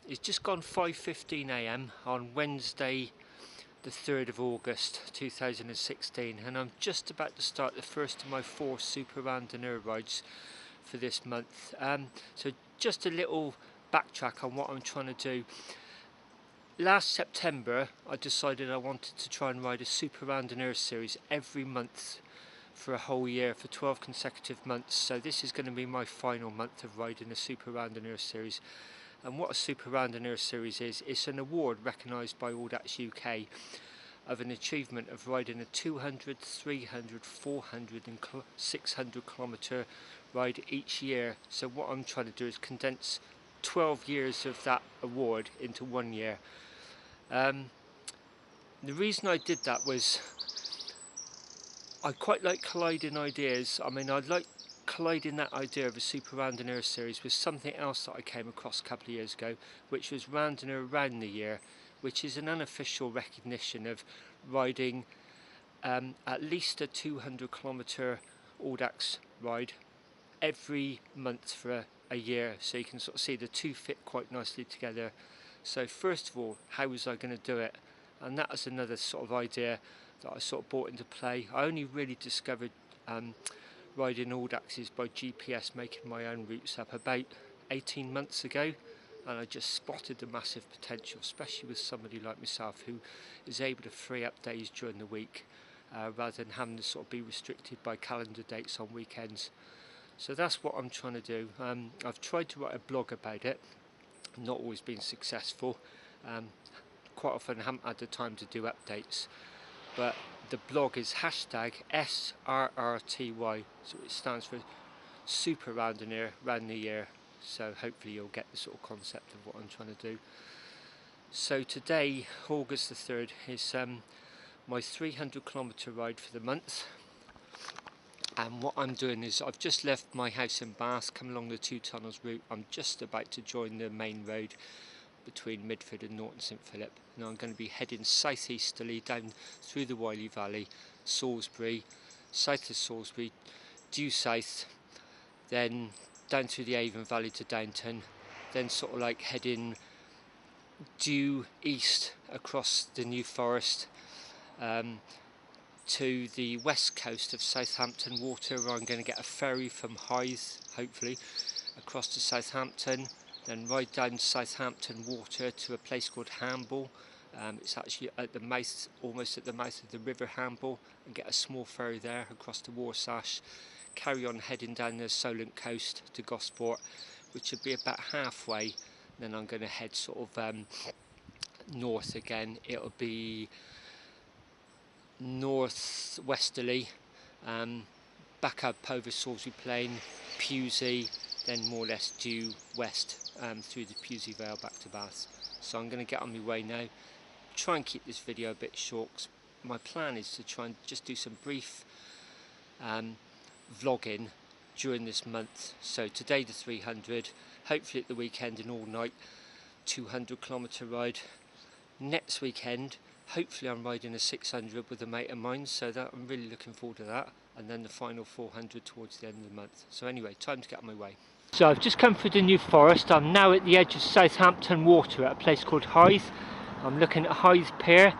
It's just gone 5:15 AM on Wednesday the 3rd of August 2016, and I'm just about to start the first of my 4 Super Randonneur rides for this month. So just a little backtrack on what I'm trying to do. Last September I decided I wanted to try and ride a Super Randonneur series every month for a whole year, for 12 consecutive months. So this is going to be my final month of riding a Super Randonneur series. And what a Super Randonneur series is, it's an award recognised by Audax UK of an achievement of riding a 200, 300, 400 and 600 kilometre ride each year. So what I'm trying to do is condense 12 years of that award into 1 year. The reason I did that was I quite like colliding ideas. I mean, I'd like colliding that idea of a Super Randonneur series with something else that I came across a couple of years ago, which was Randonneur Round the Year, which is an unofficial recognition of riding at least a 200 kilometre Audax ride every month for a year, so you can sort of see the two fit quite nicely together. So first of all, how was I going to do it? And that was another sort of idea that I sort of brought into play. I only really discovered riding Audaxes by GPS, making my own routes up, about 18 months ago, and I just spotted the massive potential, especially with somebody like myself who is able to free up days during the week rather than having to sort of be restricted by calendar dates on weekends. So that's what I'm trying to do. I've tried to write a blog about it, not always been successful. Quite often I haven't had the time to do updates, but the blog is hashtag SRRTY, so it stands for Super Randonneur Round the Year. So hopefully you'll get the sort of concept of what I'm trying to do. So today, August the 3rd, is my 300 kilometre ride for the month. And what I'm doing is I've just left my house in Bath, come along the Two Tunnels route. I'm just about to join the main road between Midford and Norton St Philip. Now I'm going to be heading southeasterly down through the Wylye Valley, Salisbury, south of Salisbury, due south, then down through the Avon Valley to Downton, then sort of like heading due east across the New Forest to the west coast of Southampton Water, where I'm going to get a ferry from Hythe, hopefully, across to Southampton, then ride down Southampton Water to a place called Hamble. It's actually at the mouth, almost at the mouth of the River Hamble, and get a small ferry there across to Warsash, carry on heading down the Solent coast to Gosport, which would be about halfway. Then I'm going to head sort of north again. It'll be north-westerly, back up over Salisbury Plain, Pewsey, then more or less due west through the Pewsey Vale back to Bath. So I'm going to get on my way now. Try and keep this video a bit short, 'cause my plan is to try and just do some brief vlogging during this month. So today the 300, hopefully at the weekend an all night 200 kilometre ride. Next weekend hopefully I'm riding a 600 with a mate of mine, so that I'm really looking forward to that, and then the final 400 towards the end of the month. So anyway, time to get on my way. So I've just come through the New Forest. I'm now at the edge of Southampton Water at a place called Hythe. I'm looking at Hythe Pier,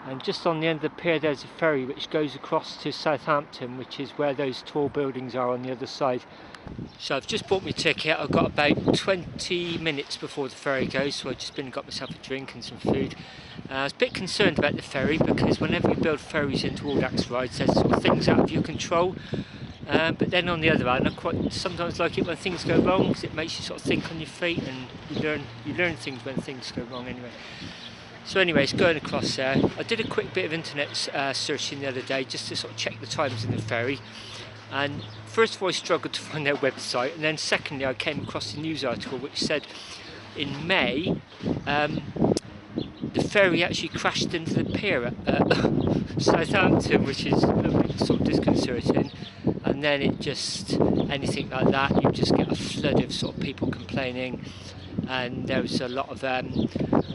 and just on the end of the pier there's a ferry which goes across to Southampton, which is where those tall buildings are on the other side. So I've just bought my ticket. I've got about 20 minutes before the ferry goes, so I've just been and got myself a drink and some food. I was a bit concerned about the ferry, because whenever you build ferries into Audax rides, there's sort of things out of your control. But then on the other hand, I quite sometimes like it when things go wrong, because it makes you sort of think on your feet, and you learn things when things go wrong anyway. So anyways, going across there, I did a quick bit of internet searching the other day just to sort of check the times in the ferry, and first of all I struggled to find their website, and then secondly I came across a news article which said in May the ferry actually crashed into the pier at Southampton, which is a bit sort of disconcerting. And then it just, anything like that, you just get a flood of sort of people complaining. And there was a lot of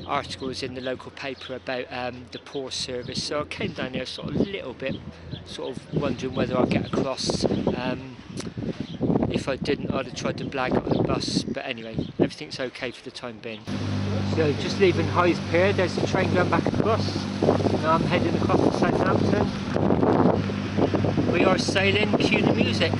articles in the local paper about the poor service. So I came down here sort of a little bit, sort of wondering whether I'd get across If I didn't, I'd have tried to blag it on the bus, but anyway, everything's okay for the time being. So just leaving Hythe Pier, there's the train going back across. Now I'm heading across to Southampton. We are sailing, cue the music.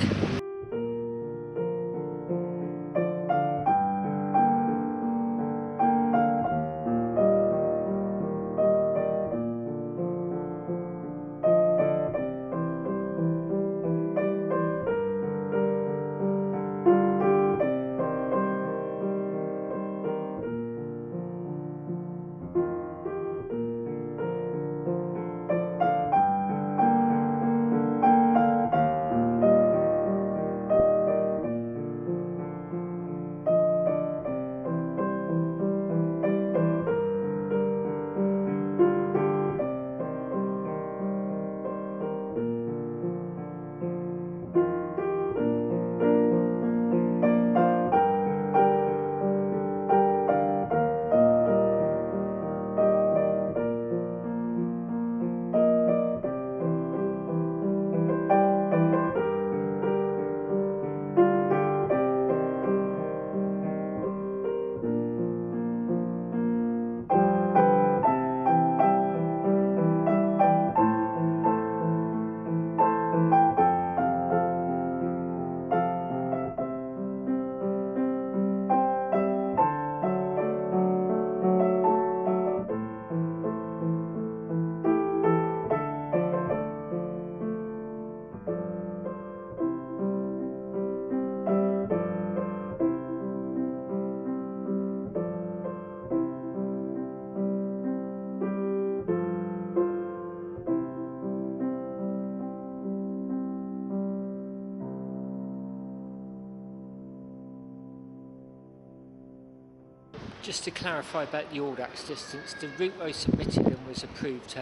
Just to clarify about the Audax distance, the route I submitted and was approved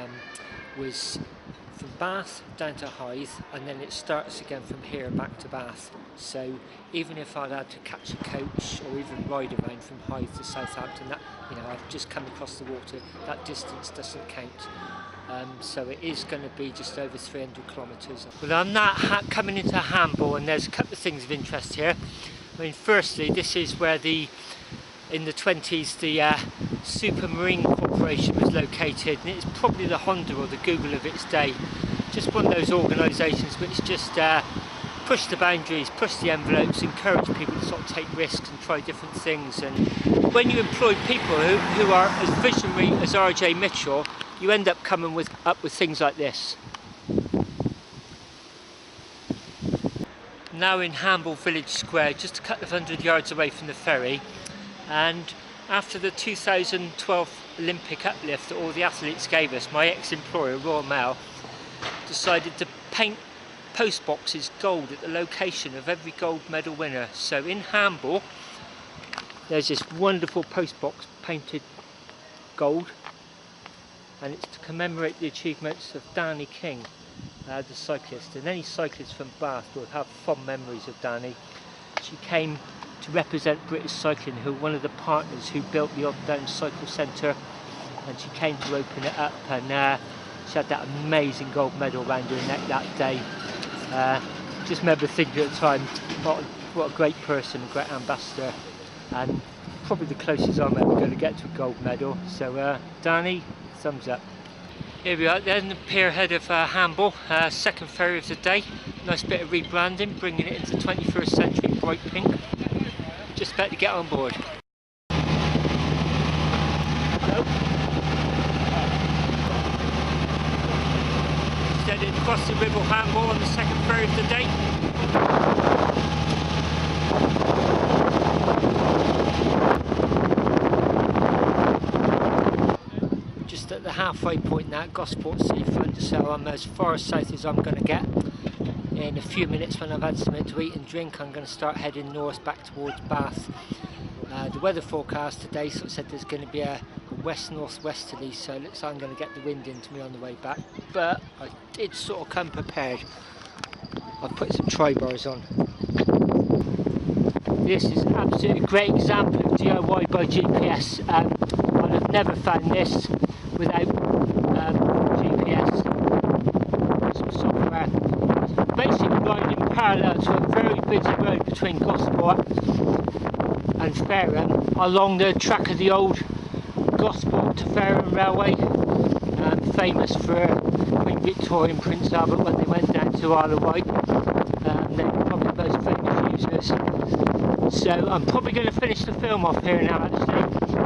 was from Bath down to Hythe, and then it starts again from here back to Bath. So even if I'd had to catch a coach or even ride around from Hythe to Southampton, that, you know, I've just come across the water, that distance doesn't count. So it is going to be just over 300 kilometres. Well, I'm now coming into Hamble, and there's a couple of things of interest here. I mean, firstly, this is where in the 20s, the Supermarine Corporation was located, and it's probably the Honda or the Google of its day. Just one of those organisations which just push the boundaries, push the envelopes, encourage people to sort of take risks and try different things. And when you employ people who are as visionary as R.J. Mitchell, you end up coming up with things like this. Now in Hamble Village Square, just a couple of 100 yards away from the ferry. And after the 2012 Olympic uplift that all the athletes gave us, my ex-employer, Royal Mail, decided to paint post boxes gold at the location of every gold medal winner. So in Hamble, there's this wonderful post box painted gold, and it's to commemorate the achievements of Danny King, the cyclist. And any cyclist from Bath will have fond memories of Danny. She came to represent British Cycling, who were one of the partners who built the Odd Down Cycle Centre, and she came to open it up, and she had that amazing gold medal around her neck that day. Just remember thinking at the time, what a great person, a great ambassador, and probably the closest I'm ever going to get to a gold medal. So Danny, thumbs up. Here we are then, the pier head of Hamble, second ferry of the day. Nice bit of rebranding, bringing it into 21st century bright pink. Just about to get on board. Hello. Heading across the River Hamble on the second ferry of the day. Just at the halfway point now, Gosport Seafront, so I'm as far south as I'm going to get. In a few minutes, when I've had something to eat and drink, I'm going to start heading north back towards Bath. The weather forecast today sort of said there's going to be a west-northwesterly, so it looks like I'm going to get the wind into me on the way back. But I did sort of come prepared. I've put some tri-bars on. This is an absolutely great example of DIY by GPS. I'd have never found this without GPS, some software. Basically riding parallel to a very busy road between Gosport and Fareham, along the track of the old Gosport to Fareham Railway, famous for Queen Victoria and Prince Albert when they went down to Isle of Wight. They're probably the most famous users. So I'm probably going to finish the film off here now actually.